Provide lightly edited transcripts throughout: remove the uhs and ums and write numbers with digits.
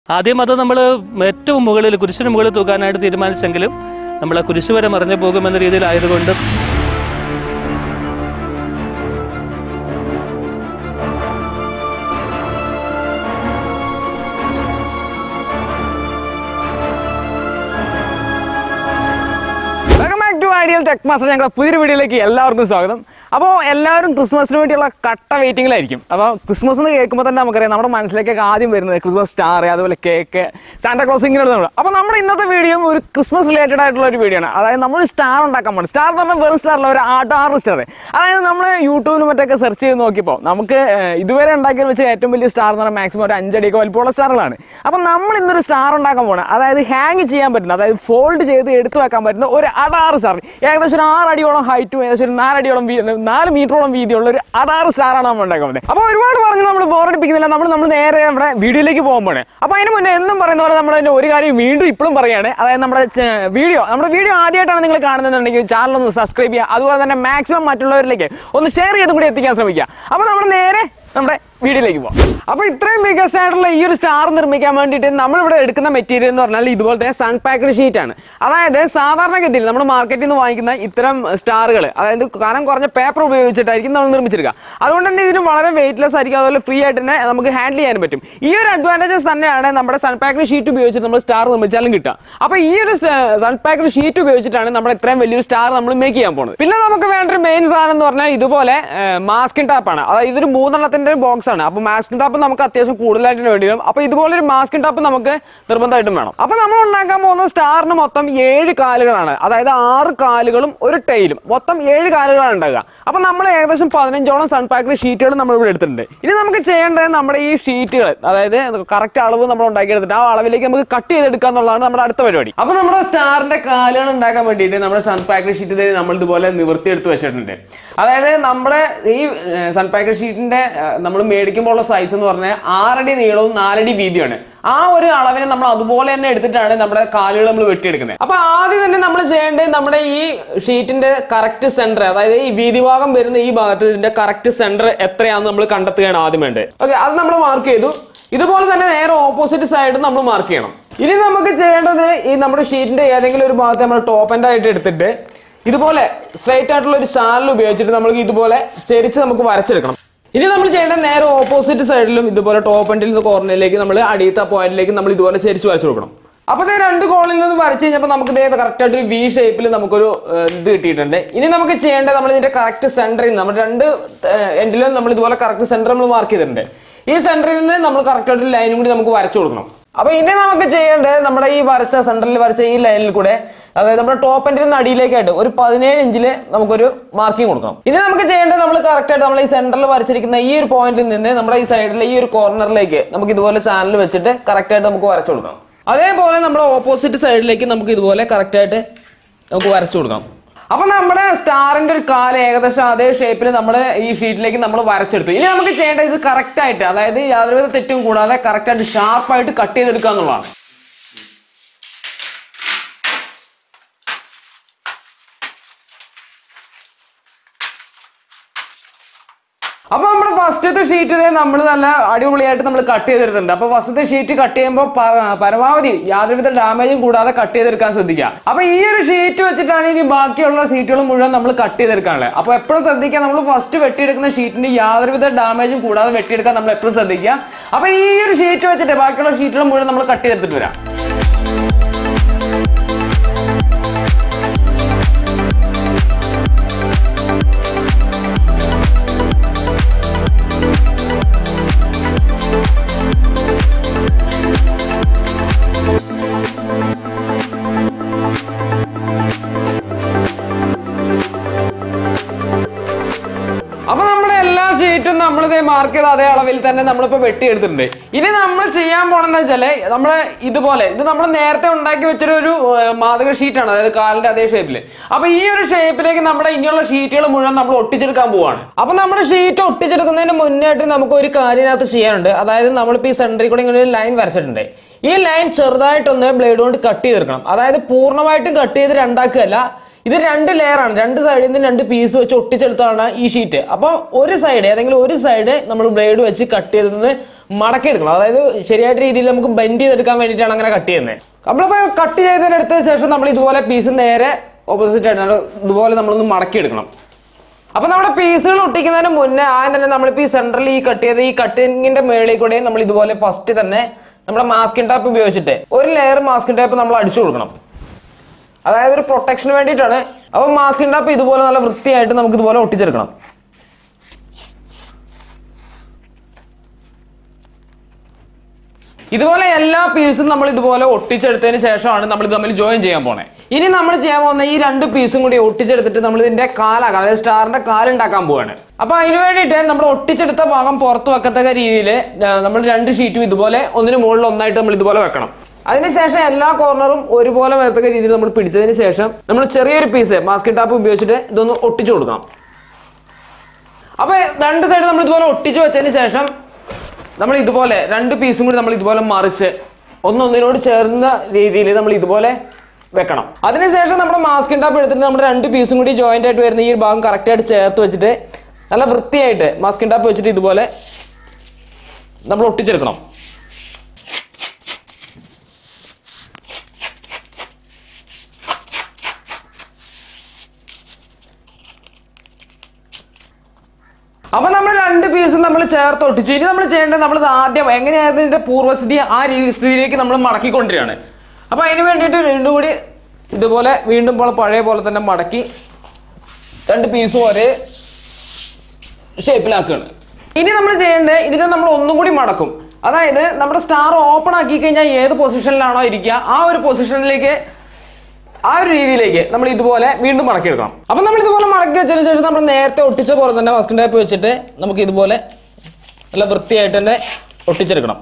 ആദ്യം അത് നമ്മൾ ഏറ്റവും മുകളിൽ കുരിശിന് മുകളിൽ തൂക്കാനായിട്ട് തീരുമാനിച്ചെങ്കിലും നമ്മൾ ആ കുരിശ് വരെ മറിഞ്ഞു പോകുമെന്ന രീതിയിലായതുകൊണ്ട് ടെക് മാസ്റ്റർ ഞങ്ങളുടെ പുതിയൊരു വീഡിയോയിലേക്ക് എല്ലാവർക്കും സ്വാഗതം. അപ്പോൾ എല്ലാവരും ക്രിസ്മസിന് വേണ്ടിയുള്ള കട്ട വെയിറ്റിംഗിലായിരിക്കും. അപ്പോൾ ക്രിസ്മസ് എന്ന് കേൾക്കുമ്പോൾ തന്നെ നമുക്കറിയാം നമ്മുടെ മനസ്സിലേക്കൊക്കെ ആദ്യം വരുന്നത് ക്രിസ്മസ് സ്റ്റാർ, അതുപോലെ കേക്ക്, സാന്റാക്ലോസ് ഇങ്ങനെയുള്ള നമ്മൾ. അപ്പോൾ നമ്മുടെ ഇന്നത്തെ വീഡിയോ ഒരു ക്രിസ്മസ് റിലേറ്റഡ് ആയിട്ടുള്ള ഒരു വീഡിയോ ആണ്. അതായത് നമ്മൾ സ്റ്റാർ ഉണ്ടാക്കാൻ പോകുന്നത്. സ്റ്റാർ എന്ന് പറഞ്ഞാൽ വെറും സ്റ്റാറില്ല, ഒരു ആറ് സ്റ്റാർ. അതായത് നമ്മൾ യൂട്യൂബിൽ മറ്റൊക്കെ സെർച്ച് ചെയ്ത് നോക്കിയപ്പോൾ നമുക്ക് ഇതുവരെ ഉണ്ടാക്കിയെന്ന് വെച്ചാൽ ഏറ്റവും വലിയ സ്റ്റാർ എന്ന് പറഞ്ഞാൽ മാക്സിമം ഒരു 5 അടിയൊക്കെ വലിപ്പമുള്ള സ്റ്റാറുകളാണ്. അപ്പോൾ നമ്മൾ ഇന്നൊരു സ്റ്റാർ ഉണ്ടാക്കാൻ പോകണം. അതായത് ഹാങ് ചെയ്യാൻ പറ്റുന്ന, അതായത് ഫോൾഡ് ചെയ്ത് എടുത്തു വെക്കാൻ പറ്റുന്ന ഒരു 6 സ്റ്റാർ, ഏകദേശം ഒരു 6 അടിയോളം ഹൈറ്റും ഏകദേശം ഒരു 4 അടിയോളം 4 മീറ്ററോളം വീതിയുള്ള ഒരു 6 സ്റ്റാറാണ് നമ്മൾ ഉണ്ടാക്കാൻ പോകുന്നത്. അപ്പോൾ ഒരുപാട് പറഞ്ഞ് നമ്മൾ ബോറടിപ്പിക്കുന്നില്ല, നമ്മൾ നേരെ നമ്മുടെ വീഡിയോയിലേക്ക് പോകുമ്പോഴേ. അപ്പോൾ അതിന് മുന്നേ എന്നും പറയുന്ന പോലെ നമ്മൾ ഒരു കാര്യം വീണ്ടും ഇപ്പോഴും പറയുകയാണ്. അതായത് നമ്മുടെ വീഡിയോ ആദ്യമായിട്ടാണ് നിങ്ങൾ കാണുന്നുണ്ടെങ്കിൽ ചാനൽ ഒന്ന് സബ്സ്ക്രൈബ് ചെയ്യുക, അതുപോലെ തന്നെ മാക്സിമം മറ്റുള്ളവരിലേക്ക് ഒന്ന് ഷെയർ ചെയ്തും കൂടി എത്തിക്കാൻ ശ്രമിക്കുക. അപ്പോൾ നമ്മൾ നേരെ നമ്മുടെ വീഡിയോയിലേക്ക് പോകാം. അപ്പോൾ ഇത്രയും ബിഗസ്റ്റ് ആയിട്ടുള്ള ഈ ഒരു സ്റ്റാർ നിർമ്മിക്കാൻ വേണ്ടിയിട്ട് നമ്മളിവിടെ എടുക്കുന്ന മെറ്റീരിയൽ എന്ന് പറഞ്ഞാൽ ഇതുപോലത്തെ സൺ പാക്ഡ് ഷീറ്റാണ്. അതായത് സാധാരണ ഗതിയിൽ നമ്മൾ മാർക്കറ്റിൽ നിന്ന് വാങ്ങിക്കുന്ന ഇത്തരം സ്റ്റാറുകൾ, അതായത് കനം കുറഞ്ഞ പേപ്പർ ഉപയോഗിച്ചിട്ടായിരിക്കും നമ്മൾ നിർമ്മിച്ചെടുക്കുക. അതുകൊണ്ട് തന്നെ ഇതിന് വളരെ വെയിറ്റ്ലെസ് ആയിരിക്കും, അതുപോലെ ഫ്രീ ആയിട്ട് തന്നെ നമുക്ക് ഹാൻഡിൽ ചെയ്യാനും പറ്റും. ഈ ഒരു അഡ്വാൻറ്റേജസ് തന്നെയാണ് നമ്മുടെ സൺ പാക്ഡ് ഷീറ്റ് ഉപയോഗിച്ചിട്ട് നമ്മൾ സ്റ്റാർ നിർമ്മിച്ചാലും കിട്ടുക. അപ്പോൾ ഈ ഒരു സൺ പാക്ഡ് ഷീറ്റ് ഉപയോഗിച്ചിട്ടാണ് നമ്മൾ ഇത്രയും വലിയൊരു സ്റ്റാർ നമ്മൾ മേക്ക് ചെയ്യാൻ പോകുന്നത്. പിന്നെ നമുക്ക് വേണ്ട ഒരു മെയിൻ സാധനം എന്ന് പറഞ്ഞാൽ ഇതുപോലെ മാസ്കിംഗ് ടാപ്പാണ്. അതായത് ഇതൊരു 3 ബോക്സ് ആണ്. അപ്പോൾ മാസ്കിംഗ് ടാപ്പ് നമുക്ക് അത്യാവശ്യം കൂടുതലായിട്ട് വേണ്ടി വരും. അപ്പോൾ ഇതുപോലെ ഒരു മാസ്കിംഗ് ടാപ്പ് നമുക്ക് നിർബന്ധമായിട്ടും വേണം. അപ്പോൾ നമ്മൾ ഉണ്ടാക്കാൻ പോകുന്ന സ്റ്റാറിന് മൊത്തം 7 കാലുകളാണ്. അതായത് 6 കാലുകളും ഒരു ടൈലും, മൊത്തം 7 കാലുകളാണ് ഉണ്ടാകുക. അപ്പോൾ നമ്മൾ ഏകദേശം 15ഓളം സൺ പാക്ഡ് ഷീറ്റുകൾ നമ്മൾ ഇവിടെ എടുത്തിട്ടുണ്ട്. ഇനി നമുക്ക് ചെയ്യേണ്ടത് നമ്മുടെ ഈ ഷീറ്റുകൾ, അതായത് കറക്റ്റ് അളവ് നമ്മൾ ഉണ്ടാക്കിയെടുത്തിട്ട് ആ അളവിലേക്ക് നമുക്ക് കട്ട് ചെയ്തെടുക്കുക എന്നുള്ളതാണ് നമ്മുടെ അടുത്ത പരിപാടി. അപ്പോൾ നമ്മുടെ സ്റ്റാറിന്റെ കാലുകൾ ഉണ്ടാക്കാൻ വേണ്ടിയിട്ട് നമ്മുടെ സൺ പാക്ഡ് ഷീറ്റ് നമ്മൾ ഇതുപോലെ നിവർത്തിയെടുത്ത് വെച്ചിട്ടുണ്ട്. അതായത് നമ്മുടെ ഈ സൺ പാക്ഡ് ഷീറ്റിന്റെ നമ്മൾ മേടിക്കുമ്പോൾ ഉള്ള സൈസ് എന്ന് പറഞ്ഞാൽ 6 അടി നീളവും 4 അടി വീതിയാണ്. ആ ഒരു അളവിനെ നമ്മൾ അതുപോലെ തന്നെ എടുത്തിട്ടാണ് നമ്മുടെ കാലുകൾ നമ്മൾ വെട്ടിയെടുക്കുന്നത്. അപ്പൊ ആദ്യം തന്നെ നമ്മൾ ചെയ്യേണ്ടത് നമ്മുടെ ഈ ഷീറ്റിന്റെ കറക്റ്റ് സെന്റർ, അതായത് ഈ വീതി ഭാഗം വരുന്ന ഈ ഭാഗത്ത് ഇതിന്റെ കറക്റ്റ് സെന്റർ എത്രയാണെന്ന് നമ്മൾ കണ്ടെത്തുകയാണ് ആദ്യം വേണ്ടത്. ഓക്കെ, അത് നമ്മൾ മാർക്ക് ചെയ്തു. ഇതുപോലെ തന്നെ നേരെ ഓപ്പോസിറ്റ് സൈഡ് നമ്മൾ മാർക്ക് ചെയ്യണം. ഇനി നമുക്ക് ചെയ്യേണ്ടത് ഈ നമ്മുടെ ഷീറ്റിന്റെ ഏതെങ്കിലും ഒരു ഭാഗത്ത് നമ്മൾ ടോപ്പ് എൻഡ് ആയിട്ട് എടുത്തിട്ട് ഇതുപോലെ സ്ട്രൈറ്റ് ആയിട്ടുള്ള ഒരു ചാനൽ ഉപയോഗിച്ചിട്ട് നമുക്ക് ഇതുപോലെ ചെരിച്ച് നമുക്ക് വരച്ചെടുക്കണം. ഇനി നമ്മൾ ചെയ്യേണ്ടത് നേരെ ഓപ്പോസിറ്റ് സൈഡിലും ഇതുപോലെ ടോപ്പ് എൻഡിൽ നിന്ന് കോർണറിലേക്ക് നമ്മൾ അടിയത്തെ പോയിന്റിലേക്ക് നമ്മൾ ഇതുപോലെ ചെരിച്ച് വരച്ചു കൊടുക്കണം. അപ്പോൾ ഇത് 2 കോണിൽ നിന്ന് വരച്ച് കഴിഞ്ഞപ്പോൾ നമുക്ക് ഇതേ കറക്റ്റ് ആയിട്ട് ഒരു വി ഷേപ്പിൽ നമുക്കൊരു ഇത് കിട്ടിയിട്ടുണ്ട്. ഇനി നമുക്ക് ചെയ്യേണ്ടത് നമ്മൾ ഇതിന്റെ കറക്റ്റ് സെന്ററിൽ നമ്മൾ 2 എൻഡിലും നമ്മൾ ഇതുപോലെ കറക്റ്റ് സെന്റർ നമ്മൾ മാർക്ക് ചെയ്തിട്ടുണ്ട്. ഈ സെന്ററിൽ നിന്ന് നമ്മൾ കറക്റ്റ് ആയിട്ട് ലൈനും കൂടി നമുക്ക് വരച്ചു കൊടുക്കണം. അപ്പോൾ ഇനി നമുക്ക് ചെയ്യേണ്ടത് നമ്മുടെ ഈ സെന്ററിൽ വരച്ച ഈ ലൈനിൽ കൂടെ, അതായത് നമ്മുടെ ടോപ്പ് എൻഡിൽ നിന്ന് അടിയിലേക്കായിട്ട് ഒരു 17 ഇഞ്ചിൽ നമുക്കൊരു മാർക്കിംഗ് കൊടുക്കണം. ഇനി നമുക്ക് ചെയ്യേണ്ടത് നമ്മൾ കറക്റ്റ് ആയിട്ട് നമ്മൾ ഈ സെന്ററിൽ വരച്ചിരിക്കുന്ന ഈ ഒരു പോയിന്റിൽ നിന്ന് നമ്മുടെ ഈ സൈഡിലെ ഈ ഒരു കോർണറിലേക്ക് നമുക്ക് ഇതുപോലെ ചാനൽ വെച്ചിട്ട് കറക്റ്റ് ആയിട്ട് നമുക്ക് വരച്ചു കൊടുക്കാം. അതേപോലെ നമ്മുടെ ഓപ്പോസിറ്റ് സൈഡിലേക്ക് നമുക്ക് ഇതുപോലെ കറക്റ്റ് ആയിട്ട് നമുക്ക് വരച്ചു കൊടുക്കാം. അപ്പൊ നമ്മുടെ സ്റ്റാറിന്റെ ഒരു കാല് ഏകദേശം അതേ ഷേപ്പിൽ നമ്മൾ ഈ ഷീറ്റിലേക്ക് നമ്മൾ വരച്ചെടുത്തു. ഇനി നമുക്ക് ചെയ്യേണ്ടത് ഇത് കറക്റ്റ് ആയിട്ട്, അതായത് യാതൊരുവിധ തെറ്റും കൂടാതെ കറക്റ്റ് ആയിട്ട് ഷാർപ്പായിട്ട് കട്ട് ചെയ്തെടുക്കുക എന്നുള്ളതാണ്. അപ്പോൾ നമ്മുടെ ഫസ്റ്റത്തെ ഷീറ്റ് നമ്മൾ നല്ല അടിപൊളിയായിട്ട് നമ്മൾ കട്ട് ചെയ്തെടുത്തിട്ടുണ്ട്. അപ്പോൾ ഫസ്റ്റത്തെ ഷീറ്റ് കട്ട് ചെയ്യുമ്പോൾ പരമാവധി യാതൊരുവിധ ഡാമേജും കൂടാതെ കട്ട് ചെയ്തെടുക്കാൻ ശ്രദ്ധിക്കുക. അപ്പോൾ ഈ ഒരു ഷീറ്റ് വെച്ചിട്ടാണ് ഇനി ബാക്കിയുള്ള ഷീറ്റുകൾ മുഴുവൻ നമ്മൾ കട്ട് ചെയ്തെടുക്കാനുള്ളത്. അപ്പോൾ എപ്പോഴും ശ്രദ്ധിക്കുക, നമ്മൾ ഫസ്റ്റ് വെട്ടിയെടുക്കുന്ന ഷീറ്റിന് യാതൊരുവിധ ഡാമേജും കൂടാതെ വെട്ടിയെടുക്കാൻ നമ്മൾ എപ്പോഴും ശ്രദ്ധിക്കുക. അപ്പോൾ ഈ ഒരു ഷീറ്റ് വെച്ചിട്ട് ബാക്കിയുള്ള ഷീറ്റുകൾ മുഴുവൻ നമ്മൾ കട്ട് ചെയ്തെടുത്തിട്ട് വരാം. അപ്പൊ നമ്മുടെ എല്ലാ ഷീറ്റും നമ്മളിത് മാർക്ക് ചെയ്ത അതേ അളവിൽ തന്നെ നമ്മളിപ്പോൾ വെട്ടിയെടുത്തിട്ടുണ്ട്. ഇനി നമ്മൾ ചെയ്യാൻ പോണെന്ന് വെച്ചാൽ ഇത് നമ്മൾ നേരത്തെ ഉണ്ടാക്കി വെച്ചൊരു മാതൃക ഷീറ്റാണ്, അതായത് കാലിന്റെ അതേ ഷേപ്പിൽ. അപ്പൊ ഈ ഒരു ഷേപ്പിലേക്ക് നമ്മുടെ ഇനിയുള്ള ഷീറ്റുകൾ മുഴുവൻ നമ്മൾ ഒട്ടിച്ചെടുക്കാൻ പോവാണ്. അപ്പൊ നമ്മുടെ ഷീറ്റ് ഒട്ടിച്ചെടുക്കുന്നതിന് മുന്നായിട്ട് നമുക്ക് ഒരു കാര്യത്തിനകത്ത് ചെയ്യാനുണ്ട്. അതായത് നമ്മളിപ്പോൾ ഈ സെന്ററിൽ കൂടെ ഇങ്ങനെ ഒരു ലൈൻ വരച്ചിട്ടുണ്ട്. ഈ ലൈൻ ചെറുതായിട്ടൊന്ന് ബ്ലേഡ് കൊണ്ട് കട്ട് ചെയ്തെടുക്കണം. അതായത് പൂർണ്ണമായിട്ടും കട്ട് ചെയ്ത് രണ്ടാക്കുകയല്ല, ഇത് 2 ലെയറാണ്. 2 സൈഡിൽ നിന്ന് 2 പീസ് വെച്ച് ഒട്ടിച്ചെടുത്താണ് ഈ ഷീറ്റ്. അപ്പോൾ ഒരു സൈഡ്, ഏതെങ്കിലും ഒരു സൈഡ് നമ്മൾ ബ്ലേഡ് വെച്ച് കട്ട് ചെയ്തത് മടക്കിയെടുക്കണം. അതായത് ശരിയായിട്ട് രീതിയിൽ നമുക്ക് ബെൻഡ് ചെയ്തെടുക്കാൻ വേണ്ടിയിട്ടാണ് അങ്ങനെ കട്ട് ചെയ്യുന്നത്. നമ്മളിപ്പോൾ കട്ട് ചെയ്തതിനെടുത്ത ശേഷം നമ്മൾ ഇതുപോലെ പീസ് നേരെ ഓപ്പോസിറ്റ് ആയിട്ട് ഇതുപോലെ നമ്മളൊന്ന് മടക്കിയെടുക്കണം. അപ്പോൾ നമ്മുടെ പീസുകൾ ഒട്ടിക്കുന്നതിന് മുന്നേ ആദ്യം തന്നെ നമ്മളിപ്പോൾ ഈ സെൻട്രൽ ഈ കട്ട് ചെയ്ത് ഈ കട്ടിങ്ങിന്റെ മേളിൽ കൂടെ നമ്മൾ ഇതുപോലെ ഫസ്റ്റ് തന്നെ നമ്മുടെ മാസ്കിംഗ് ടാപ്പ് ഉപയോഗിച്ചിട്ട് ഒരു ലെയർ മാസ്കിംഗ് ടാപ്പ് നമ്മൾ അടിച്ചു കൊടുക്കണം. അതായത് ഒരു പ്രൊട്ടക്ഷന് വേണ്ടിയിട്ടാണ്. അപ്പോൾ മാസ്കിംഗ് ടാപ്പ് ഇതുപോലെ നല്ല വൃത്തിയായിട്ട് നമുക്ക് ഇതുപോലെ ഒട്ടിച്ചെടുക്കണം. ഇതുപോലെ എല്ലാ പീസും നമ്മൾ ഇതുപോലെ ഒട്ടിച്ചെടുത്തതിന് ശേഷമാണ് നമ്മൾ ഇത് തമ്മിൽ ജോയിൻ ചെയ്യാൻ പോണേ. ഇനി നമ്മൾ ചെയ്യാൻ പോകുന്ന ഈ 2 പീസും കൂടി ഒട്ടിച്ചെടുത്തിട്ട് നമ്മൾ ഇതിന്റെ കാലാക്കാം, അതായത് സ്റ്റാറിന്റെ കാലുണ്ടാക്കാൻ പോവാണ്. അപ്പൊ അതിന് വേണ്ടിയിട്ട് നമ്മൾ ഒട്ടിച്ചെടുത്ത ഭാഗം പുറത്ത് വെക്കത്തക്ക രീതിയിൽ നമ്മൾ 2 ഷീറ്റും ഇതുപോലെ ഒന്നിന് മുകളിൽ ഒന്നായിട്ട് നമ്മൾ ഇതുപോലെ വെക്കണം. അതിനുശേഷം എല്ലാ കോർണറും ഒരുപോലെ വരത്തക്ക രീതിയിൽ നമ്മൾ പിടിച്ചതിന് ശേഷം നമ്മൾ ചെറിയൊരു പീസ് മാസ്കിംഗ് ടാപ്പ് ഉപയോഗിച്ചിട്ട് ഇതൊന്ന് ഒട്ടിച്ചു കൊടുക്കണം. അപ്പൊ 2 സൈഡ് നമ്മൾ ഇതുപോലെ ഒട്ടിച്ചു വെച്ചതിന് ശേഷം നമ്മൾ ഇതുപോലെ 2 പീസും കൂടി നമ്മൾ ഇതുപോലെ മറിച്ച് ഒന്നൊന്നിനോട് ചേർന്ന രീതിയിൽ നമ്മൾ ഇതുപോലെ വെക്കണം. അതിനുശേഷം നമ്മുടെ മാസ്കിംഗ് ടാപ്പ് എടുത്തിട്ട് നമ്മുടെ 2 പീസും കൂടി ജോയിന്റ് ആയിട്ട് വരുന്ന ഈ ഭാഗം കറക്റ്റായിട്ട് ചേർത്ത് വെച്ചിട്ട് നല്ല വൃത്തിയായിട്ട് മാസ്കിംഗ് ടാപ്പ് വെച്ചിട്ട് ഇതുപോലെ നമ്മൾ ഒട്ടിച്ചെടുക്കണം. അപ്പൊ നമ്മൾ 2 പീസും നമ്മൾ ചേർത്ത് ഒട്ടിച്ചു. ഇനി നമ്മൾ ചെയ്യേണ്ടത് നമ്മൾ ആദ്യം എങ്ങനെയായിരുന്നു ഇതിന്റെ പൂർവ്വസ്ഥിതി ആ സ്ഥിതിയിലേക്ക് നമ്മൾ മടക്കിക്കൊണ്ടിരിക്കുകയാണ്. അപ്പൊ അതിന് വേണ്ടിയിട്ട് വീണ്ടും കൂടി ഇതുപോലെ വീണ്ടും പഴയ പോലെ തന്നെ മടക്കി 2 പീസും ഒരേ ഷേപ്പിലാക്കുകയാണ്. ഇനി നമ്മൾ ചെയ്യേണ്ടത് ഇതിനെ നമ്മൾ ഒന്നും കൂടി മടക്കും. അതായത് നമ്മുടെ സ്റ്റാർ ഓപ്പൺ ആക്കി കഴിഞ്ഞാൽ ഏത് പൊസിഷനിലാണോ ഇരിക്കുക ആ ഒരു പൊസിഷനിലേക്ക് ആ ഒരു രീതിയിലേക്ക് നമ്മൾ ഇതുപോലെ വീണ്ടും മടക്കിയെടുക്കണം. അപ്പം നമ്മൾ ഇതുപോലെ മടക്കി വെച്ചതിന് ശേഷം നമ്മൾ നേരത്തെ ഒട്ടിച്ച പോലെ തന്നെ മാസ്കിംഗ് ടാപ്പ് വെച്ചിട്ട് നമുക്ക് ഇതുപോലെ നല്ല വൃത്തിയായിട്ട് തന്നെ ഒട്ടിച്ചെടുക്കണം.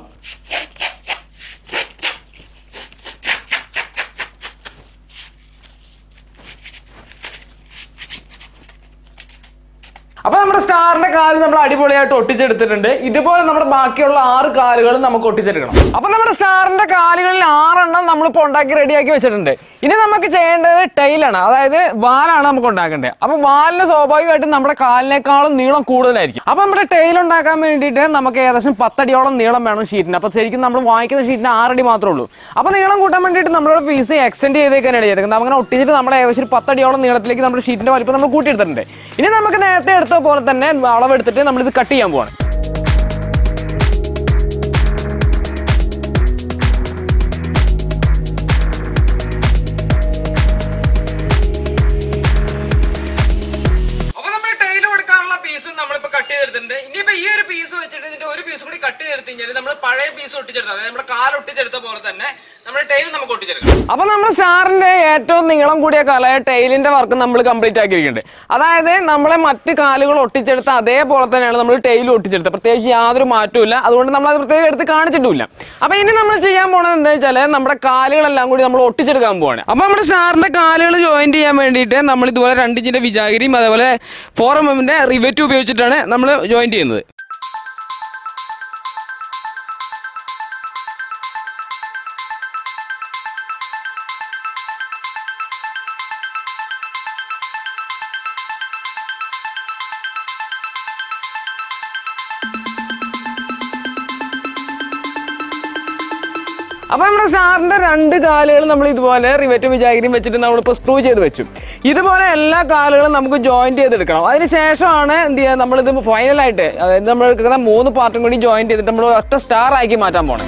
അപ്പൊ നമ്മുടെ സ്റ്റാറിന്റെ കാല് നമ്മൾ അടിപൊളിയായിട്ട് ഒട്ടിച്ചെടുത്തിട്ടുണ്ട്. ഇതുപോലെ നമ്മുടെ ബാക്കിയുള്ള 6 കാലുകളും നമുക്ക് ഒട്ടിച്ചെടുക്കണം. അപ്പൊ നമ്മുടെ സ്റ്റാറിന്റെ കാലുകളിൽ 6 എണ്ണം നമ്മളിപ്പോൾ ഉണ്ടാക്കി റെഡിയാക്കി വെച്ചിട്ടുണ്ട്. ഇനി നമുക്ക് ചെയ്യേണ്ടത് ടൈലാണ്, അതായത് വാലാണ് നമുക്ക് ഉണ്ടാക്കേണ്ടത്. അപ്പൊ വാലിന് സ്വാഭാവികമായിട്ടും നമ്മുടെ കാലിനേക്കാളും നീളം കൂടുതലായിരിക്കും. അപ്പൊ നമ്മുടെ ടൈൽ ഉണ്ടാക്കാൻ വേണ്ടിയിട്ട് നമുക്ക് ഏകദേശം 10 അടിയോളം നീളം വേണം ഷീറ്റിന്. അപ്പൊ ശരിക്കും നമ്മൾ വാങ്ങിക്കുന്ന ഷീറ്റിന് 6 അടി മാത്രമേ ഉള്ളൂ. അപ്പൊ നീളം കൂട്ടാൻ വേണ്ടിയിട്ട് നമ്മളോട് പീസ് എക്സ്റ്റെൻഡ് ചെയ്തേക്കാനാണ് ചെയ്തേക്കുന്നത്. അങ്ങനെ ഒട്ടിച്ചിട്ട് നമ്മൾ ഏകദേശം 10 അടിയോളം നീളത്തിലേക്ക് നമ്മുടെ ഷീറ്റിന്റെ വലിപ്പം നമ്മൾ കൂട്ടിയെടുത്തിട്ടുണ്ട്. ഇനി നമുക്ക് നേരത്തെ എടുത്ത പോലെ തന്നെ അളവെടുത്തിട്ട് നമ്മളിത് കട്ട് ചെയ്യാൻ പോവാണ്. നമ്മളിപ്പോ കട്ട് ചെയ്തെടുത്തിട്ടുണ്ട്. ഇനിയിപ്പോ ഈ ഒരു പീസ് വെച്ചിട്ട് ഇതിന്റെ ഒരു പീസ് കൂടി കട്ട് ചെയ്തെടുത്ത് കഴിഞ്ഞാൽ നമ്മൾ പഴയ പീസ് ഒട്ടിച്ചെടുത്ത അതായത് നമ്മുടെ കാൽ ഒട്ടിച്ചെടുത്ത പോലെ തന്നെ നമ്മുടെ ടൈൽ നമുക്ക് ഒട്ടിച്ചെടുക്കാം. അപ്പൊ നമ്മുടെ സ്റ്റാറിന്റെ ഏറ്റവും നീളം കൂടിയ കാലായ ടൈലിന്റെ വർക്ക് നമ്മൾ കംപ്ലീറ്റ് ആക്കിയിരിക്കുന്നുണ്ട്. അതായത് നമ്മളെ മറ്റ് കാലുകൾ ഒട്ടിച്ചെടുത്ത അതേപോലെ തന്നെയാണ് നമ്മൾ ടൈൽ ഒട്ടിച്ചെടുത്തത്. പ്രത്യേകിച്ച് യാതൊരു മാറ്റവും ഇല്ല. അതുകൊണ്ട് നമ്മൾ അത് പ്രത്യേകം എടുത്ത് കാണിച്ചിട്ടില്ല. അപ്പൊ ഇനി നമ്മൾ ചെയ്യാൻ പോണത് എന്താ വെച്ചാൽ നമ്മുടെ കാലുകളെല്ലാം കൂടി നമ്മൾ ഒട്ടിച്ചെടുക്കാൻ പോവാണ്. അപ്പൊ നമ്മുടെ സ്റ്റാറിന്റെ കാലുകൾ ജോയിന്റ് ചെയ്യാൻ വേണ്ടിയിട്ട് നമ്മൾ ഇതുപോലെ 2 ഇഞ്ചിന്റെ വിജാഗിരിയും അതേപോലെ 4 mm റിവറ്റ് ഉപയോഗിച്ചിട്ടാണ് നമ്മൾ ജോയിന്റ് ചെയ്യുന്നത്. അപ്പോൾ നമ്മുടെ സ്റ്റാറിന്റെ 2 കാലുകൾ നമ്മൾ ഇതുപോലെ റിവറ്റും വിജാഗിരിയും വെച്ചിട്ട് നമ്മളിപ്പോൾ സ്ക്രൂ ചെയ്ത് വെച്ചു. ഇതുപോലെ എല്ലാ കാലുകളും നമുക്ക് ജോയിന്റ് ചെയ്തെടുക്കണം. അതിന് ശേഷമാണ് എന്ത് ചെയ്യുക, നമ്മളിത് ഫൈനലായിട്ട് അതായത് നമ്മൾ എടുക്കുന്ന 3 പാർട്ടും കൂടി ജോയിന്റ് ചെയ്തിട്ട് നമ്മൾ ഒറ്റ സ്റ്റാർ ആക്കി മാറ്റാൻ പോകണം.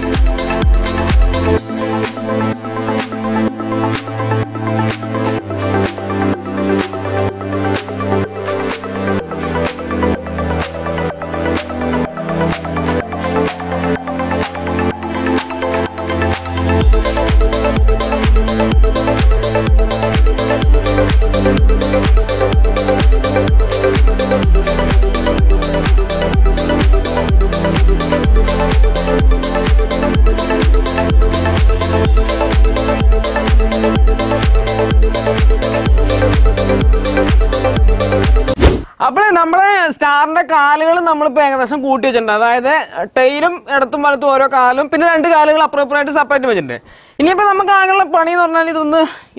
അപ്പോൾ നമ്മുടെ സ്റ്റാറിന്റെ കാലുകൾ നമ്മളിപ്പോൾ ഏകദേശം കൂട്ടി വെച്ചിട്ടുണ്ട്. അതായത് ടൈലും ഇടത്തും വലത്തും ഓരോ കാലും, പിന്നെ 2 കാലുകൾ അപ്പുറപ്പുറമായിട്ട് സെപ്പറേറ്റ് വെച്ചിട്ടുണ്ട്. ഇനിയിപ്പോൾ നമുക്ക് ആകെയുള്ള പണി എന്ന് പറഞ്ഞാൽ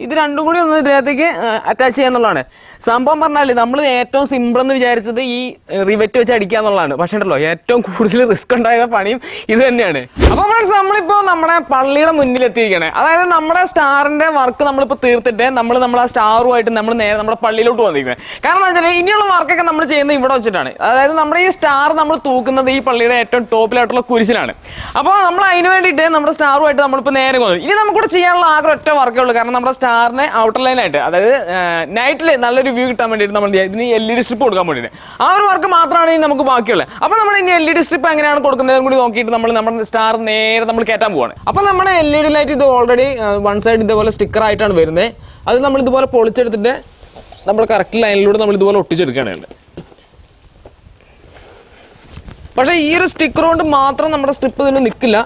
ഇത് രണ്ടും കൂടി ഒന്ന് ഇതിനകത്തേക്ക് അറ്റാച്ച് ചെയ്യുക എന്നുള്ളതാണ്. സംഭവം പറഞ്ഞാൽ നമ്മൾ ഏറ്റവും സിമ്പിൾ എന്ന് വിചാരിച്ചത് ഈ റിവെറ്റ് വെച്ച് അടിക്കുക എന്നുള്ളതാണ്. പക്ഷേ ഉണ്ടല്ലോ ഏറ്റവും കൂടുതൽ റിസ്ക് ഉണ്ടായ പണിയും ഇത് തന്നെയാണ്. അപ്പോൾ ഫ്രണ്ട്സ്, നമ്മളിപ്പോൾ നമ്മുടെ പള്ളിയുടെ മുന്നിലെത്തിയിരിക്കുകയാണ്. അതായത് നമ്മുടെ സ്റ്റാറിന്റെ വർക്ക് നമ്മളിപ്പോൾ തീർത്തിട്ട് നമ്മളെ സ്റ്റാറുമായിട്ട് നമ്മൾ നേരെ നമ്മുടെ പള്ളിയിലോട്ട് വന്നിരിക്കുന്നത്. കാരണം എന്താ വെച്ചാൽ ഇനിയുള്ള വർക്കൊക്കെ നമ്മൾ ചെയ്യുന്നത് ഇവിടെ വെച്ചിട്ടാണ്. അതായത് നമ്മുടെ ഈ സ്റ്റാർ നമ്മൾ തൂക്കുന്നത് ഈ പള്ളിയുടെ ഏറ്റവും ടോപ്പിലായിട്ടുള്ള കുരിശിലാണ്. അപ്പോൾ നമ്മൾ അതിന് വേണ്ടിയിട്ട് നമ്മുടെ സ്റ്റാറുമായിട്ട് നമ്മളിപ്പോൾ നേരെ പോകുന്നത്. ഇനി നമുക്കിവിടെ ചെയ്യാനുള്ള ആകെ ഒറ്റ വർക്കേ ഉള്ളൂ. കാരണം നമ്മുടെ സ്റ്റാറിനെ ഔട്ടർ ലൈനായിട്ട്, അതായത് നൈറ്റിൽ നല്ലൊരു വ്യൂ കിട്ടാൻ വേണ്ടിയിട്ട് നമ്മൾ ഇതിന് LED സ്ട്രിപ്പ് കൊടുക്കാൻ വേണ്ടിയിട്ട് ആ ഒരു വർക്ക് മാത്രമാണ് ഇനി നമുക്ക് ബാക്കിയുള്ളത്. അപ്പോൾ നമ്മൾ ഇനി LED സ്ട്രിപ്പ് എങ്ങനെയാണ് കൊടുക്കുന്നതും കൂടി നോക്കിയിട്ട് നമ്മുടെ സ്റ്റാർ നേരെ നമ്മൾ കയറ്റാൻ പോവാണ്. അപ്പോൾ നമ്മുടെ LED ലൈറ്റ് ഇത് ഓൾറെഡി വൺ സൈഡ് ഇതുപോലെ സ്റ്റിക്കർ ആയിട്ടാണ് വരുന്നത്. അത് നമ്മൾ ഇതുപോലെ പൊളിച്ചെടുത്തിട്ട് നമ്മൾ കറക്റ്റ് ലൈനിലൂടെ നമ്മൾ ഇതുപോലെ ഒട്ടിച്ചെടുക്കുകയാണ്. പക്ഷേ ഈ ഒരു സ്റ്റിക്കർ കൊണ്ട് മാത്രം നമ്മുടെ സ്ട്രിപ്പ് ഇതിന് നിൽക്കില്ല.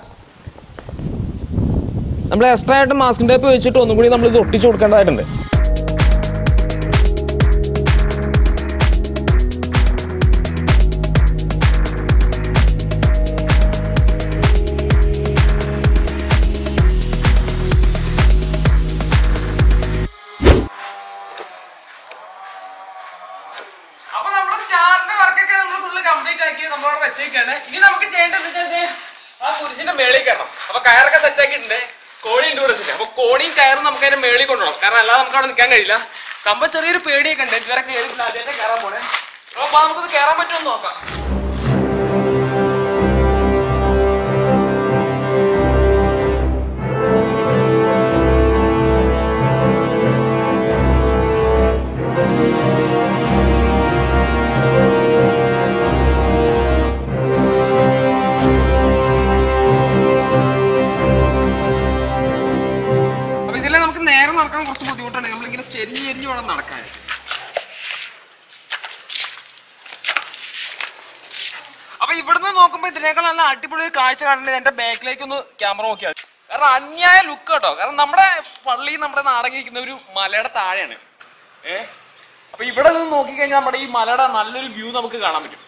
നമ്മൾ എക്സ്ട്രാ ആയിട്ട് മാസ്കിംഗ് ടേപ്പ് വെച്ചിട്ട് ഒന്നും കൂടി നമ്മൾ ഇത് ഒട്ടിച്ചു കൊടുക്കേണ്ടതായിട്ടുണ്ട്. അപ്പൊ നമ്മുടെ സ്റ്റാറിന്റെ വർക്കൊക്കെ നമ്മൾ ഫുള്ള് കംപ്ലീറ്റ് ആക്കി നമ്മളവിടെ വെച്ചേക്കാണ്. ഇനി നമുക്ക് ചെയ്യേണ്ടത് ആ കുരിശിന്റെ മേളിൽ കയറണം. അപ്പൊ കയറൊക്കെ സെറ്റ് ആക്കിയിട്ടുണ്ട്. കോണി ഉണ്ട് ഇവിടെ വെച്ചിട്ട്. അപ്പൊ കോണിയും കയറും നമുക്ക് അതിന്റെ മേളിൽ കൊണ്ടുപോകണം. കാരണം അല്ലാതെ നമുക്ക് അവിടെ നിൽക്കാൻ കഴിയില്ല. സംഭവം ചെറിയൊരു പേടിയൊക്കെ ഉണ്ട്. ഇതുവരെ കയറിയിട്ടില്ല, ആദ്യമായിട്ട് കയറാൻ പോണേ. അപ്പൊ നമുക്കത് കയറാൻ പറ്റുമെന്ന് നോക്കാം. കുറച്ച് ബുദ്ധിമുട്ടുണ്ട്. നമ്മളിങ്ങനെ ചെരിഞ്ഞ് വേണം നടക്കാൻ. അപ്പൊ ഇവിടുന്ന് നോക്കുമ്പോ ഇതിനേക്കാൾ നല്ല അടിപൊളി ഒരു കാഴ്ച കാണേണ്ടത് എന്റെ ബാക്കിലേക്ക് ഒന്ന് ക്യാമറ നോക്കിയാൽ. കാരണം അന്യായ ലുക്ക് കേട്ടോ. കാരണം നമ്മുടെ പള്ളി നമ്മുടെ നാടകീകരിക്കുന്ന ഒരു മലയുടെ താഴെയാണ്. അപ്പൊ ഇവിടെ നിന്ന് നോക്കിക്കഴിഞ്ഞാൽ നമ്മുടെ ഈ മലയുടെ നല്ലൊരു വ്യൂ നമുക്ക് കാണാൻ പറ്റും.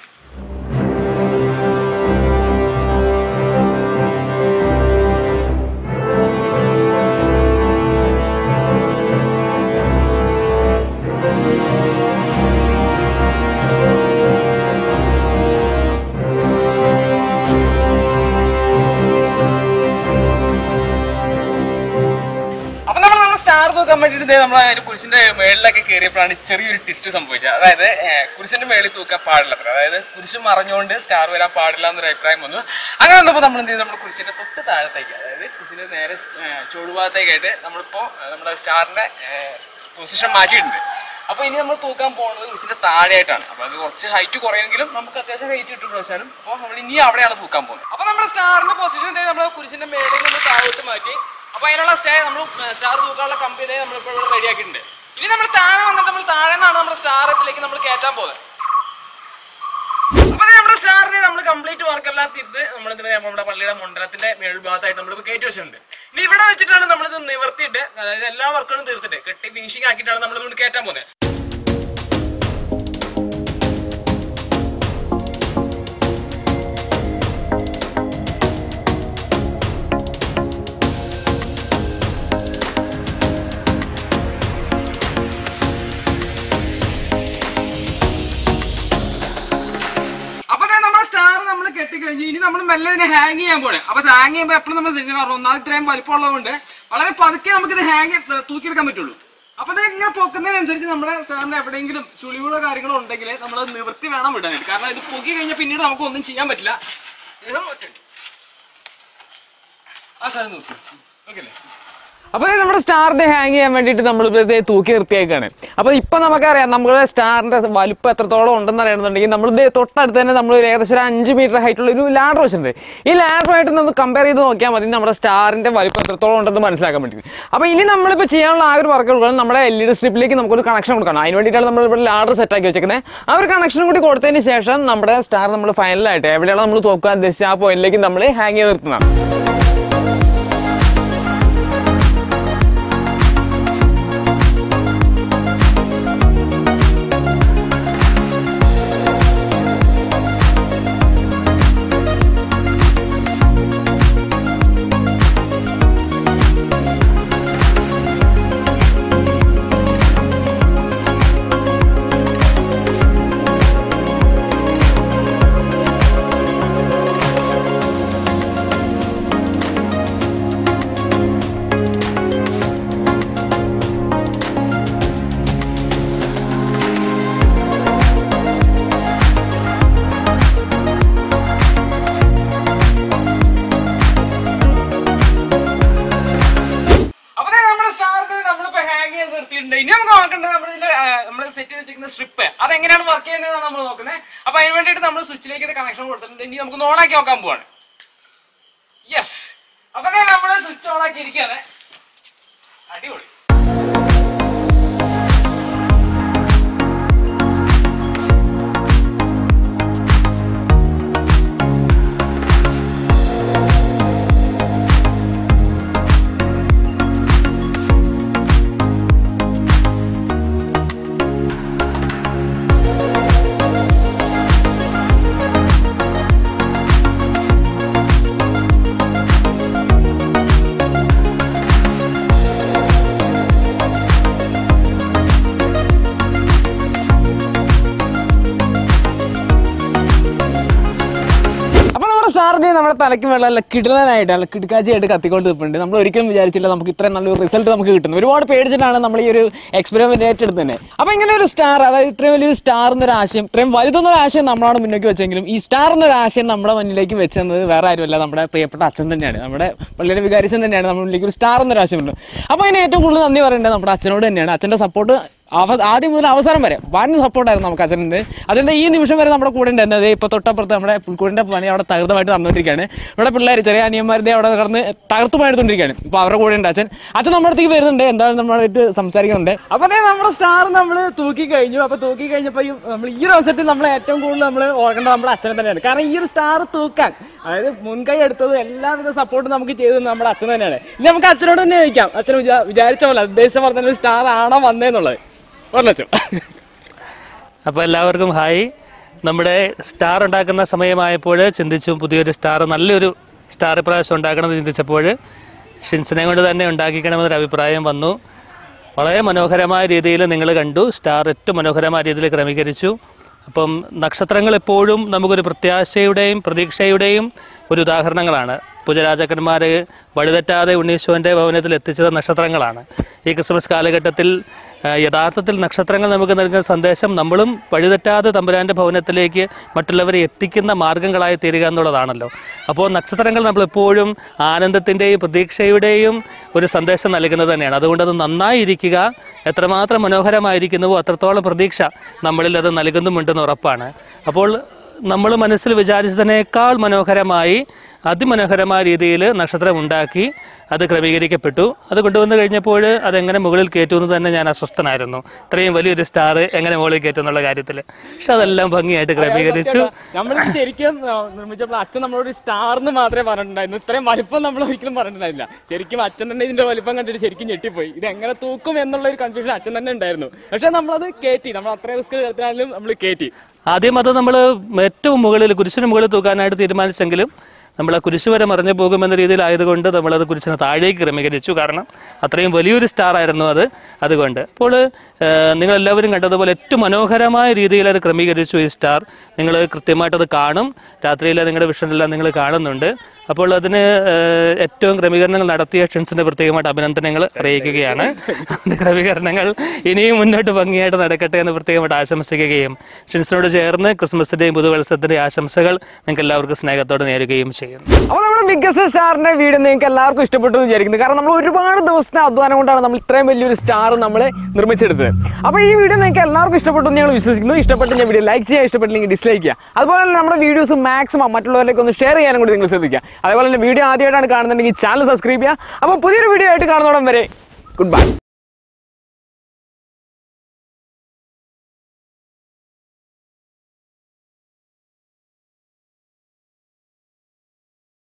തൂക്കാൻ വേണ്ടിയിട്ട് നമ്മൾ കുരിശിന്റെ മേളിലൊക്കെ കയറിയപ്പോഴാണ് ചെറിയൊരു ട്വിസ്റ്റ് സംഭവിച്ചത്. അതായത് കുരിശിന്റെ മേളിൽ തൂക്കാൻ പാടില്ല. അതായത് കുരിശ് മറഞ്ഞുകൊണ്ട് സ്റ്റാർ വരാൻ പാടില്ല എന്നൊരു അഭിപ്രായം വന്നു. അങ്ങനെ വന്നപ്പോൾ നമ്മൾ എന്ത് ചെയ്തു, നമ്മുടെ കുരിശിന്റെ തൊട്ട് താഴത്തേക്ക്, അതായത് കുരിശിന്റെ നേരെ ചുവടുഭാഗത്തേക്കായിട്ട് നമ്മളിപ്പോൾ നമ്മുടെ സ്റ്റാറിന്റെ പൊസിഷൻ മാറ്റിയിട്ടുണ്ട്. അപ്പോൾ ഇനി നമ്മൾ തൂക്കാൻ പോകുന്നത് കുരിശിന്റെ താഴെയായിട്ടാണ്. അപ്പോൾ അത് കുറച്ച് ഹൈറ്റ് കുറയെങ്കിലും നമുക്ക് അത്യാവശ്യം ഹൈറ്റ് കിട്ടും പ്രാവശ്യം. അപ്പോൾ നമ്മൾ ഇനി അവിടെയാണ് തൂക്കാൻ പോകുന്നത്. അപ്പോൾ നമ്മുടെ സ്റ്റാറിന്റെ പൊസിഷൻ നമ്മൾ കുരിശിന്റെ മേളിൽ നിന്ന് താഴോട്ട് മാറ്റി. അപ്പൊ അതിനുള്ള സ്റ്റേ നമ്മൾ സ്റ്റാർ തൂക്കാനുള്ള കമ്പനി നമ്മളിപ്പോൾ ഇവിടെ റെഡിയാക്കിയിട്ടുണ്ട്. ഇനി നമ്മൾ താഴെ വന്നിട്ട് നമ്മൾ താഴെ നിന്നാണ് നമ്മുടെ സ്റ്റാറിലേക്ക് നമ്മൾ കയറ്റാൻ പോകുന്നത്. അപ്പൊ നമ്മുടെ സ്റ്റാറിനെ നമ്മൾ കംപ്ലീറ്റ് വർക്കെല്ലാം തീർത്ത് നമ്മളിതിനെ നമ്മുടെ പള്ളിയുടെ മണ്ഡലത്തിന്റെ മേൽഭാഗത്തായിട്ട് നമ്മൾ കയറ്റി വെച്ചിട്ടുണ്ട്. ഇനി ഇവിടെ വെച്ചിട്ടാണ് നമ്മളിത് നിവർത്തിയിട്ട്, അതായത് എല്ലാ വർക്കുകളും തീർത്തിട്ട് കെട്ടി ഫിനിഷിംഗ് ആക്കിയിട്ടാണ് നമ്മളിത് കയറ്റാൻ പോകുന്നത്. കെട്ടിക്കഴിഞ്ഞു ഇനി നമ്മൾ മെല്ലെ ഇതിനെ ഹാങ് ചെയ്യാൻ പോണേ. അപ്പൊ ഹാങ് ചെയ്യുമ്പോൾ എപ്പോഴും നമ്മൾ പറഞ്ഞു ഒന്നാമത് ഇത്രയും വലിപ്പമുള്ളതുകൊണ്ട് വളരെ പതുക്കെ നമുക്ക് ഇത് തൂക്കിയെടുക്കാൻ പറ്റുള്ളൂ. അപ്പൊ ഇത് ഇങ്ങനെ പൊക്കുന്നതിനനുസരിച്ച് നമ്മുടെ സ്റ്റാറിന് എവിടെയെങ്കിലും ചുളിവുകളോ കാര്യങ്ങളോ ഉണ്ടെങ്കിൽ നമ്മൾ നിവൃത്തി വേണം വിടാനായിട്ട്. കാരണം ഇത് പൊക്കി കഴിഞ്ഞാൽ പിന്നീട് നമുക്ക് ഒന്നും ചെയ്യാൻ പറ്റില്ല. ആ സാധനം നോക്കി ഓക്കെ അല്ലേ. അപ്പോൾ നമ്മുടെ സ്റ്റാറിന്റെ ഹാങ് ചെയ്യാൻ വേണ്ടിയിട്ട് നമ്മൾ തൂക്കി നിർത്തിയേക്കാണ്. അപ്പോൾ ഇപ്പം നമുക്കറിയാം നമ്മുടെ സ്റ്റാറിന്റെ വലുപ്പം എത്രത്തോളം ഉണ്ടെന്ന് അറിയണമെന്നുണ്ടെങ്കിൽ നമ്മൾ തൊട്ടടുത്ത് തന്നെ നമ്മൾ ഏകദേശം ഒരു 5 മീറ്റർ ഹൈറ്റുള്ള ഒരു ലാഡർ വെച്ചിട്ടുണ്ട്. ഈ ലാഡറുമായിട്ട് നമ്മൾ കമ്പയർ ചെയ്ത് നോക്കിയാൽ മതി നമ്മുടെ സ്റ്റാറിന്റെ വലുപ്പം എത്രത്തോളം ഉണ്ടെന്ന് മനസ്സിലാക്കാൻ പറ്റും. അപ്പോൾ ഇനി നമ്മളിപ്പോൾ ചെയ്യാനുള്ള ആ ഒരു വർക്ക് കൊടുക്കണം, നമ്മുടെ LED സ്ട്രിപ്പിലേക്ക് നമുക്കൊരു കണക്ഷൻ കൊടുക്കണം. അതിന് വേണ്ടിയിട്ടാണ് നമ്മൾ ഇവിടെ ലാഡർ സെറ്റാക്കി വെച്ചേക്കുന്നത്. ആ ഒരു കണക്ഷൻ കൂടി കൊടുത്തതിന് ശേഷം നമ്മുടെ സ്റ്റാർ നമ്മൾ ഫൈനലായിട്ട് എവിടെയാണ് നമ്മൾ തൂക്കാൻ ഉദ്ദേശിച്ച ആ പോയിന്റിലേക്ക് നമ്മൾ ഹാങ് ചെയ്ത് നിർത്തുന്നതാണ്. കൊടുത്തിട്ടുണ്ട്. ഇനി നമുക്ക് നോക്കേണ്ടത് നമ്മൾ സെറ്റ് ചെയ്ത് വെച്ചിരിക്കുന്ന സ്ട്രിപ്പ് അതെങ്ങനെയാണ് വർക്ക് ചെയ്യുന്നതാണ് നമ്മൾ നോക്കുന്നത്. അപ്പൊ അതിന് വേണ്ടിയിട്ട് നമ്മൾ സ്വിച്ചിലേക്ക് കണക്ഷൻ കൊടുത്തിട്ടുണ്ട്. ഇനി നമുക്ക് ഓണാക്കി നോക്കാൻ പോവാണ്. യെസ്, അപ്പൊ നമ്മൾ സ്വിച്ച് ഓൺ ആക്കി ഇരിക്കുകയാണ്. അടിപൊളി. നമ്മുടെ തലയ്ക്ക് വെള്ളം കിടലാനായിട്ടാണ് കിടക്കാച്ചിയായിട്ട് കത്തിക്കൊണ്ട് നിൽപ്പുണ്ട്. നമ്മൾ ഒരിക്കലും വിചാരിച്ചില്ല നമുക്ക് ഇത്രയും നല്ലൊരു റിസൾട്ട് നമുക്ക് കിട്ടുന്നത്. ഒരുപാട് പേടിച്ചിട്ടാണ് നമ്മൾ ഈ ഒരു എക്സ്പെരിമെന്റ് ഏറ്റെടുത്ത് തന്നെ. അപ്പോൾ ഇങ്ങനെ ഒരു സ്റ്റാർ, അതായത് ഇത്രയും വലിയൊരു സ്റ്റാർ എന്നൊരു ആശയം, ഇത്രയും വലുതെന്നൊരു ആശയം നമ്മളാണ് മുന്നോട്ട് വെച്ചെങ്കിലും ഈ സ്റ്റാർ എന്നൊരു ആശയം നമ്മുടെ മുന്നിലേക്ക് വെച്ചത് വേറെ ആരുമല്ല, നമ്മുടെ പ്രിയപ്പെട്ട അച്ഛൻ തന്നെയാണ്. നമ്മുടെ പള്ളിയുടെ വികാരിച്ചൻ തന്നെയാണ് നമ്മുടെ മുന്നിലേക്ക് ഒരു സ്റ്റാർ എന്നൊരു ആശയം ഉണ്ട്. അപ്പോൾ അതിന് ഏറ്റവും കൂടുതൽ നന്ദി പറയേണ്ടത് നമ്മുടെ അച്ഛനോട് തന്നെയാണ്. അച്ഛൻ്റെ സപ്പോർട്ട് ആദ്യം മുതൽ അവസാനം വരെ വൻ സപ്പോർട്ടായിരുന്നു നമുക്ക് അച്ഛനുണ്ട്. അതിൻ്റെ ഈ നിമിഷം വരെ നമ്മുടെ കൂടെ ഉണ്ടായിരുന്നത് ഇപ്പോൾ തൊട്ടപ്പുറത്ത് നമ്മുടെ പുൽക്കൂടിൻ്റെ പണി അവിടെ തകൃതമായിട്ട് നടന്നുകൊണ്ടിരിക്കുകയാണ്. ഇവിടെ പിള്ളേർ ചെറിയ അനിയന്മാരുടെ അവിടെ കടന്ന് തകർത്ത് പണിയെടുത്തുകൊണ്ടിരിക്കുകയാണ്. ഇപ്പോൾ അവരുടെ കൂടെ ഉണ്ട് അച്ഛൻ നമ്മുടെ അടുത്തേക്ക് വരുന്നുണ്ട്, എന്താണ് നമ്മളായിട്ട് സംസാരിക്കുന്നുണ്ട്. അപ്പോൾ നമ്മുടെ സ്റ്റാർ നമ്മൾ തൂക്കി കഴിഞ്ഞു. അപ്പോൾ തൂക്കി കഴിഞ്ഞപ്പോൾ നമ്മൾ ഈ ഒരു അവസരത്തിൽ നമ്മൾ ഏറ്റവും കൂടുതൽ നമ്മൾ ഓർക്കേണ്ടത് നമ്മുടെ അച്ഛനെ തന്നെയാണ്. കാരണം ഈ ഒരു സ്റ്റാർ തൂക്കാൻ, അതായത് മുൻകൈ എടുത്തത് എല്ലാവിധ സപ്പോർട്ടും നമുക്ക് ചെയ്തത് നമ്മുടെ അച്ഛൻ തന്നെയാണ്. ഇനി നമുക്ക് അച്ഛനോട് തന്നെ ചോദിക്കാം, അച്ഛൻ വിചാരിച്ച പോലെ ഉദ്ദേശം പറഞ്ഞ ഒരു സ്റ്റാർ ആണോ വന്നേന്നുള്ളത്. അപ്പോൾ എല്ലാവർക്കും ഹായ്. നമ്മുടെ സ്റ്റാർ ഉണ്ടാക്കുന്ന സമയമായപ്പോൾ ചിന്തിച്ചു പുതിയൊരു സ്റ്റാർ, നല്ലൊരു സ്റ്റാർ ഇപ്രാവശ്യം ഉണ്ടാക്കണമെന്ന് ചിന്തിച്ചപ്പോൾ ഷിൻസിനെ കൊണ്ട് തന്നെ ഉണ്ടാക്കിക്കണമെന്നൊരു അഭിപ്രായം വന്നു. വളരെ മനോഹരമായ രീതിയിൽ നിങ്ങൾ കണ്ടു, സ്റ്റാർ ഏറ്റവും മനോഹരമായ രീതിയിൽ ക്രമീകരിച്ചു. അപ്പം നക്ഷത്രങ്ങൾ എപ്പോഴും നമുക്കൊരു പ്രത്യാശയുടെയും പ്രതീക്ഷയുടെയും ഒരു ഉദാഹരണങ്ങളാണ്. പൂജരാജാക്കന്മാർ വഴിതെറ്റാതെ ഉണ്ണീശോൻ്റെ ഭവനത്തിൽ എത്തിച്ചത് നക്ഷത്രങ്ങളാണ്. ഈ ക്രിസ്മസ് കാലഘട്ടത്തിൽ യഥാർത്ഥത്തിൽ നക്ഷത്രങ്ങൾ നമുക്ക് നൽകുന്ന സന്ദേശം നമ്മളും വഴിതെറ്റാതെ തമ്പുരാൻ്റെ ഭവനത്തിലേക്ക് മറ്റുള്ളവരെ എത്തിക്കുന്ന മാർഗങ്ങളായി തീരുക എന്നുള്ളതാണല്ലോ. അപ്പോൾ നക്ഷത്രങ്ങൾ നമ്മളെപ്പോഴും ആനന്ദത്തിൻ്റെയും പ്രതീക്ഷയുടെയും ഒരു സന്ദേശം നൽകുന്നത് തന്നെയാണ്. അതുകൊണ്ട് അത് നന്നായിരിക്കുക, എത്രമാത്രം മനോഹരമായിരിക്കുന്നുവോ അത്രത്തോളം പ്രതീക്ഷ നമ്മളിൽ അത് നൽകുന്നുമുണ്ടെന്ന് ഉറപ്പാണ്. അപ്പോൾ നമ്മൾ മനസ്സിൽ വിചാരിച്ചതിനേക്കാൾ മനോഹരമായി അതിമനോഹരമായ രീതിയിൽ നക്ഷത്രം ഉണ്ടാക്കി അത് ക്രമീകരിക്കപ്പെട്ടു. അത് കൊണ്ടുവന്ന് കഴിഞ്ഞപ്പോൾ അതെങ്ങനെ മുകളിൽ കയറ്റുമെന്ന് തന്നെ ഞാൻ അസ്വസ്ഥനായിരുന്നു. ഇത്രയും വലിയൊരു സ്റ്റാർ എങ്ങനെ മുകളിൽ കയറ്റും എന്നുള്ള കാര്യത്തിൽ. പക്ഷെ അതെല്ലാം ഭംഗിയായിട്ട് ക്രമീകരിച്ചു. നമ്മൾ ശരിക്കും നിർമ്മിച്ചപ്പോൾ അച്ഛൻ നമ്മളോട് സ്റ്റാർ എന്ന് മാത്രമേ പറഞ്ഞിട്ടുണ്ടായിരുന്നു, ഇത്രയും വലിപ്പം നമ്മൾ ഒരിക്കലും പറഞ്ഞിട്ടുണ്ടായില്ല. ശരിക്കും അച്ഛൻ തന്നെ ഇതിന്റെ വലിപ്പം കണ്ടിട്ട് ശരിക്കും ഞെട്ടിപ്പോയി. ഇത് എങ്ങനെ തൂക്കും എന്നുള്ള ഒരു കൺഫ്യൂഷൻ അച്ഛൻ തന്നെ ഉണ്ടായിരുന്നു. പക്ഷെ നമ്മളത് കയറ്റി, നമ്മൾ അത്രയും റിസ്ക് എടുത്താലും നമ്മൾ കയറ്റി. ആദ്യം അത് നമ്മൾ ഏറ്റവും മുകളിൽ കുരിശിന് മുകളിൽ തൂക്കാനായിട്ട് തീരുമാനിച്ചെങ്കിലും നമ്മൾ ആ കുരിശ് വരെ മറിഞ്ഞു പോകുമെന്ന രീതിയിലായതുകൊണ്ട് നമ്മളത് കുരിശിന് താഴേക്ക് ക്രമീകരിച്ചു. കാരണം അത്രയും വലിയൊരു സ്റ്റാർ ആയിരുന്നു അത്. അതുകൊണ്ട് അപ്പോൾ നിങ്ങളെല്ലാവരും കണ്ടതുപോലെ ഏറ്റവും മനോഹരമായ രീതിയിൽ അത് ക്രമീകരിച്ചു ഈ സ്റ്റാർ. നിങ്ങൾ കൃത്യമായിട്ടത് കാണും, രാത്രിയിൽ നിങ്ങളുടെ വിഷനെല്ലാം നിങ്ങൾ കാണുന്നുണ്ട്. അപ്പോൾ അതിന് ഏറ്റവും ക്രമീകരണങ്ങൾ നടത്തിയ ഷിൻസിൻ്റെ പ്രത്യേകമായിട്ട് അഭിനന്ദനങ്ങൾ അറിയിക്കുകയാണ്. ക്രമീകരണങ്ങൾ ഇനിയും മുന്നോട്ട് ഭംഗിയായിട്ട് നടക്കട്ടെ എന്ന് പ്രത്യേകമായിട്ട് ആശംസിക്കുകയും ഷിൻസിനോട് ചേർന്ന് ക്രിസ്മസിൻ്റെയും പുതുവത്സരത്തിൻ്റെയും ആശംസകൾ നിങ്ങൾക്ക് എല്ലാവർക്കും സ്നേഹത്തോടെ നേരുകയും ചെയ്യും. അപ്പോൾ നമ്മുടെ ബിഗ്ഗസ്റ്റ് സ്റ്റാറിന്റെ വീഡിയോ നിങ്ങൾക്ക് എല്ലാവർക്കും ഇഷ്ടപ്പെട്ടു എന്ന് വിചാരിക്കുന്നു. കാരണം നമ്മൾ ഒരുപാട് ദിവസത്തെ അധ്വാനം കൊണ്ടാണ് നമ്മൾ ഇത്രയും വലിയൊരു സ്റ്റാർ നമ്മൾ നിർമ്മിച്ചെടുത്തത്. അപ്പോൾ ഈ വീഡിയോ നിങ്ങൾക്ക് എല്ലാവർക്കും ഇഷ്ടപ്പെട്ടു എന്ന് ഞങ്ങൾ വിശ്വസിക്കുന്നു. ഇഷ്ടപ്പെട്ട ഞാൻ വീഡിയോ ലൈക്ക് ചെയ്യുക, ഇഷ്ടപ്പെട്ടില്ലെങ്കിൽ ഡിസ്ലൈക്ക് ചെയ്യുക. അതുപോലെ തന്നെ നമ്മുടെ വീഡിയോസ് മാക്സിമം മറ്റുള്ളവരിലേക്ക് ഒന്ന് ഷെയർ ചെയ്യാനും കൂടി നിങ്ങൾ ശ്രദ്ധിക്കുക. അതുപോലെ തന്നെ വീഡിയോ ആദ്യമായിട്ടാണ് കാണുന്നുണ്ടെങ്കിൽ ചാനൽ സബ്സ്ക്രൈബ് ചെയ്യുക. അപ്പോൾ പുതിയൊരു വീഡിയോ ആയിട്ട് കാണുന്നോടം വരെ ഗുഡ് ബൈ.